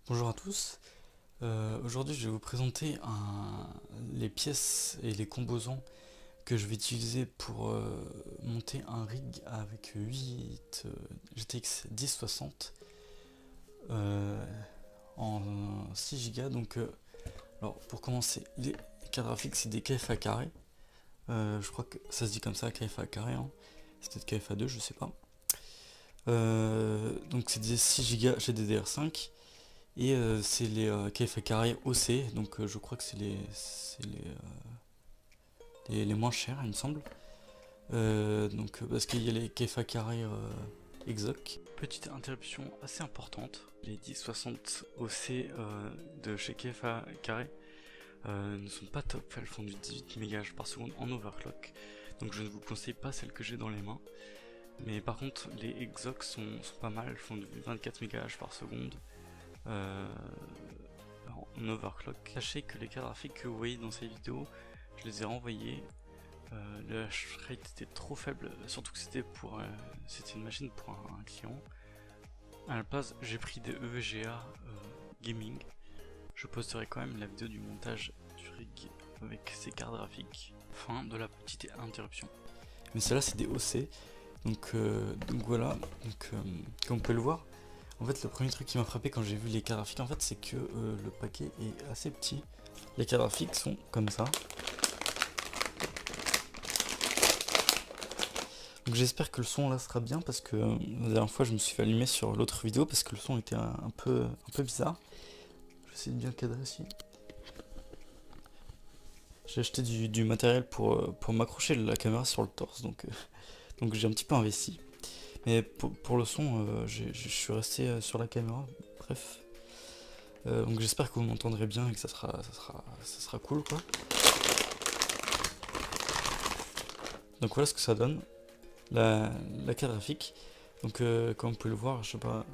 Bonjour à tous. Aujourd'hui, je vais vous présenter les pièces et les composants que je vais utiliser pour monter un rig avec 8 GTX 1060 euh, en 6 Go. Alors, pour commencer, les cartes graphiques, c'est des KFA carré. Je crois que ça se dit comme ça, KFA carré, hein. C'est peut-être KFA2, je sais pas. Donc, c'est des 6 Go GDDR5. Et c'est les KFA carré OC, donc je crois que c'est les moins chers, il me semble. Parce qu'il y a les KFA carré exoc. Petite interruption assez importante, les 1060 OC de chez KFA carré ne sont pas top, elles font du 18 MHz par seconde en overclock, donc je ne vous conseille pas celles que j'ai dans les mains. Mais par contre, les exoc sont pas mal, elles font du 24 MHz par seconde. Euh, en overclock. Sachez que les cartes graphiques que vous voyez dans ces vidéos, je les ai renvoyées. Le hash rate était trop faible, surtout que c'était une machine pour un client. À la place, j'ai pris des EVGA gaming. Je posterai quand même la vidéo du montage du rig avec ces cartes graphiques. Fin de la petite interruption. Mais celles-là, c'est des OC. Donc voilà, comme vous pouvez le voir, en fait, le premier truc qui m'a frappé quand j'ai vu les cartes graphiques, en fait, c'est que le paquet est assez petit. Les cartes graphiques sont comme ça. Donc j'espère que le son là sera bien parce que la dernière fois je me suis fait allumer sur l'autre vidéo parce que le son était un peu bizarre. Je vais essayer de bien cadrer ici. J'ai acheté du matériel pour m'accrocher la caméra sur le torse, donc j'ai un petit peu investi. Mais pour le son, je suis resté sur la caméra. Bref. Donc j'espère que vous m'entendrez bien et que ça sera cool quoi. Donc voilà ce que ça donne, la carte graphique. Donc comme vous pouvez le voir, je sais pas,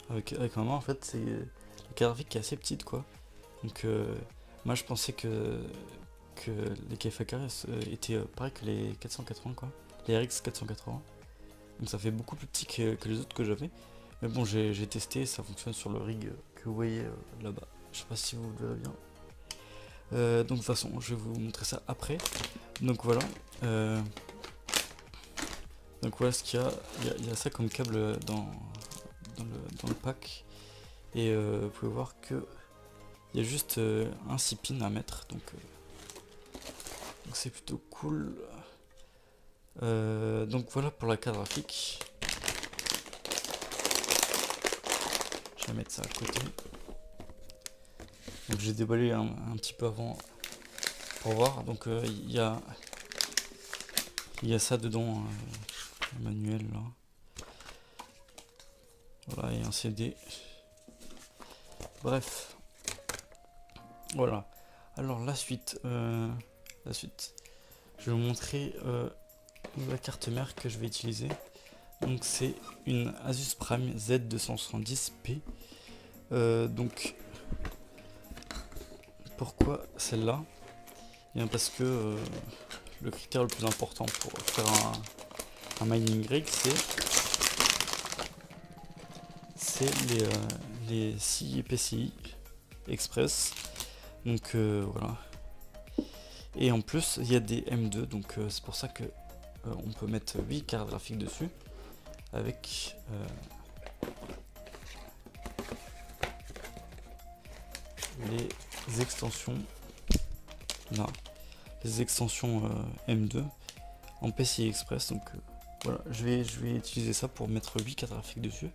avec ma main en fait, c'est la carte graphique qui est assez petite quoi. Donc moi je pensais que les KFA carrés étaient pareil que les 480 quoi, les RX 480. Donc ça fait beaucoup plus petit que les autres que j'avais. Mais bon, j'ai testé, ça fonctionne sur le rig que vous voyez là-bas. Je sais pas si vous le verrez bien. Donc de toute façon, je vais vous montrer ça après. Donc voilà. Euh, donc voilà ce qu'il y a. Il y a ça comme câble dans le pack. Et vous pouvez voir que il y a juste un 6 pins à mettre. Donc c'est plutôt cool. Donc voilà pour la carte graphique. Je vais mettre ça à côté. Donc j'ai déballé un petit peu avant pour voir. Donc il y a ça dedans, un manuel là. Voilà, et un CD. Bref, voilà. Alors la suite, je vais vous montrer la carte mère que je vais utiliser. Donc c'est une Asus Prime Z270p. Donc pourquoi celle-là? Et bien parce que le critère le plus important pour faire un mining rig, c'est les 6 PCI Express. Donc voilà. Et en plus, il y a des M2, donc c'est pour ça que on peut mettre 8 cartes graphiques dessus avec les extensions là, les extensions M2 en PCI Express. Donc voilà, je vais utiliser ça pour mettre 8 cartes graphiques dessus.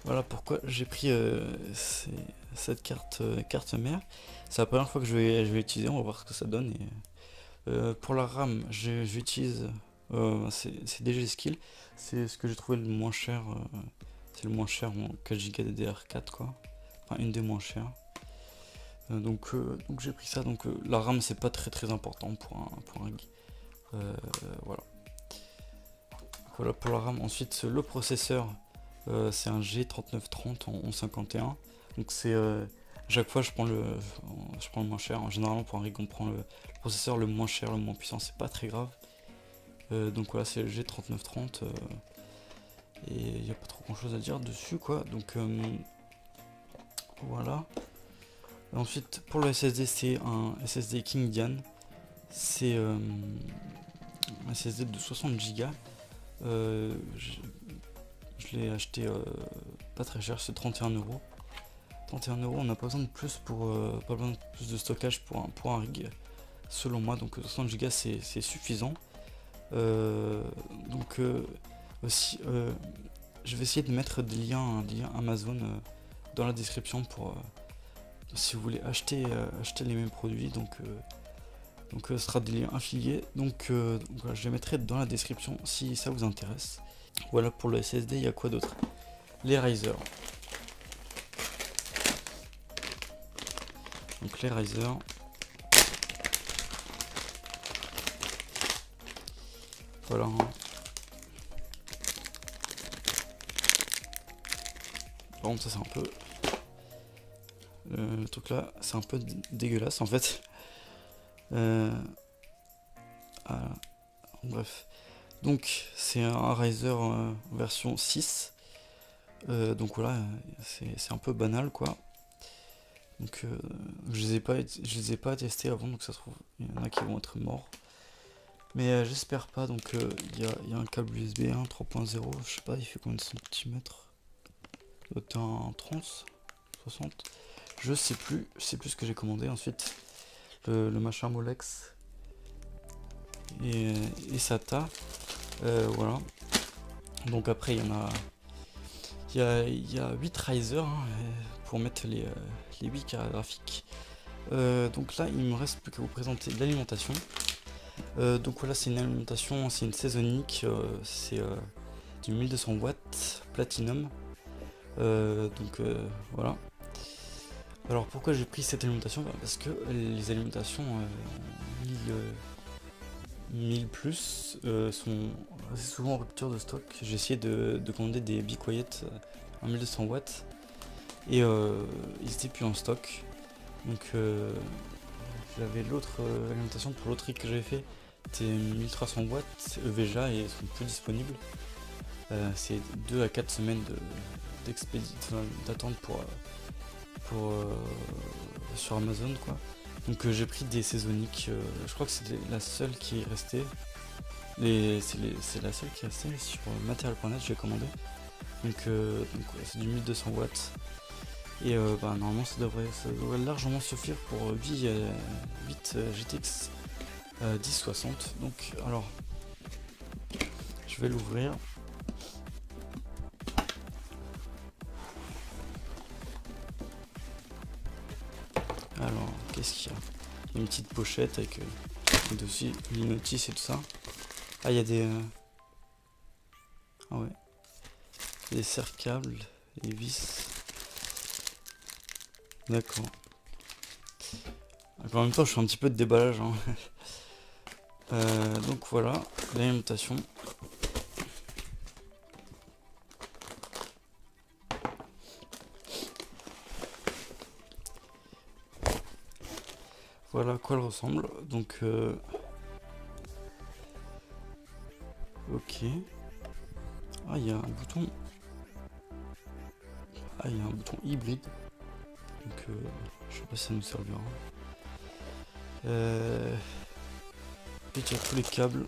Voilà pourquoi j'ai pris cette carte mère. C'est la première fois que je vais utiliser, on va voir ce que ça donne. Et pour la RAM, j'utilise c'est DG Skill, c'est ce que j'ai trouvé le moins cher. C'est le moins cher en 4 Go DDR4 quoi, enfin une des moins chères. Donc j'ai pris ça. Donc la RAM c'est pas très important pour un rig. Voilà. Voilà pour la RAM. Ensuite le processeur, c'est un G3930 en 1151. Donc c'est chaque fois je prends le moins cher. Généralement pour un rig on prend le processeur le moins cher, le moins puissant, c'est pas très grave. Donc voilà, c'est le G3930 et il n'y a pas trop grand chose à dire dessus quoi. Donc Voilà. Et ensuite pour le SSD, c'est un SSD King Dian. C'est un SSD de 60 Go. Je l'ai acheté pas très cher, c'est 31 €. 31 €, on n'a pas besoin de plus pas besoin de plus de stockage pour un rig, selon moi. Donc 60 Go c'est suffisant. Donc aussi, je vais essayer de mettre des liens Amazon dans la description pour si vous voulez acheter les mêmes produits. Donc ce sera des liens affiliés. Donc voilà, je les mettrai dans la description si ça vous intéresse. Voilà pour le SSD. Il y a quoi d'autre? Les Riser. Donc les Riser. Voilà. Par contre, ça c'est un peu... le truc là, c'est un peu dégueulasse en fait. Bref. Donc c'est un Riser version 6. Donc voilà, c'est un peu banal quoi. Donc je les ai pas testés avant, donc ça se trouve il y en a qui vont être morts. Mais j'espère pas. Donc il y a un câble USB 1 3.0, je sais pas, il fait combien de centimètres? Doit un 30, 60, je sais plus ce que j'ai commandé. Ensuite le machin Molex et SATA. Voilà. Donc après il y a 8 Riser pour mettre les 8 cartes graphiques. Donc là il me reste plus qu'à vous présenter l'alimentation. Donc voilà, c'est une alimentation, c'est une saisonique, c'est du 1200 watts platinum. Donc voilà. Alors pourquoi j'ai pris cette alimentation? Parce que les alimentations 1000 plus sont assez souvent en rupture de stock. J'ai essayé de commander des Be Quiet en 1200 watts et ils étaient plus en stock. Donc j'avais l'autre alimentation pour l'autre rig que j'avais fait, c'était 1300 watts EVGA et ils sont plus disponibles. C'est 2 à 4 semaines d'attente sur Amazon quoi. Donc j'ai pris des saisoniques, je crois que c'était la seule qui est restée. C'est la seule qui est restée sur material.net, j'ai commandé. Donc ouais, c'est du 1200 watts. Et normalement ça devrait largement suffire pour 8 GTX 1060. Donc alors je vais l'ouvrir. Alors qu'est-ce qu'il y a? Il y a une petite pochette avec dessus les notices et tout ça. Ah, il y a des ah ouais, des serre-câbles, des vis. D'accord. En même temps, je fais un petit peu de déballage. Hein. Donc voilà, l'alimentation. Voilà à quoi elle ressemble. Donc ok. Ah, il y a un bouton. Ah, il y a un bouton hybride. Donc je sais pas si ça nous servira. Puis il y a tous les câbles.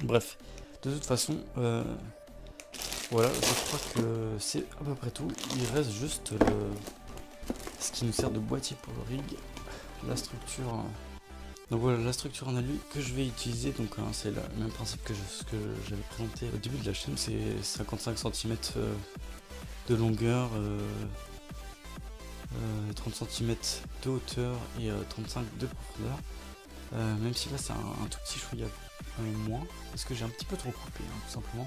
Bref, de toute façon, voilà, je crois que c'est à peu près tout. Il reste juste ce qui nous sert de boîtier pour le rig, la structure. Donc voilà, la structure en alu que je vais utiliser. Donc c'est le même principe que ce que j'avais présenté au début de la chaîne. C'est 55 cm de longueur, 30 cm de hauteur et 35 de profondeur. Même si là c'est un tout petit chouïa moins, parce que j'ai un petit peu trop coupé, hein, tout simplement.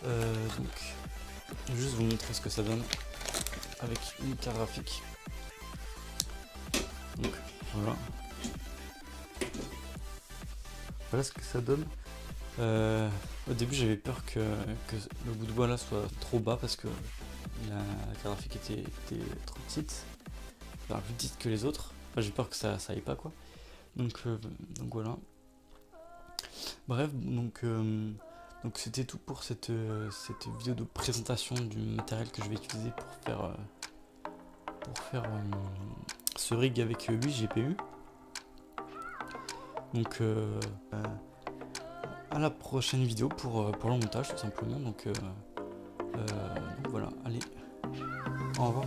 Donc juste vous montrer ce que ça donne avec une carte graphique. Donc voilà ce que ça donne. Au début j'avais peur que le bout de bois là soit trop bas, parce que la carte graphique était trop petite, enfin, plus petite que les autres. Enfin, j'ai peur que ça aille pas quoi. Donc voilà. Bref, donc c'était tout pour cette vidéo de présentation du matériel que je vais utiliser pour faire pour faire ce rig avec 8 GPU. Donc à la prochaine vidéo pour le montage tout simplement. Donc voilà, allez, au revoir.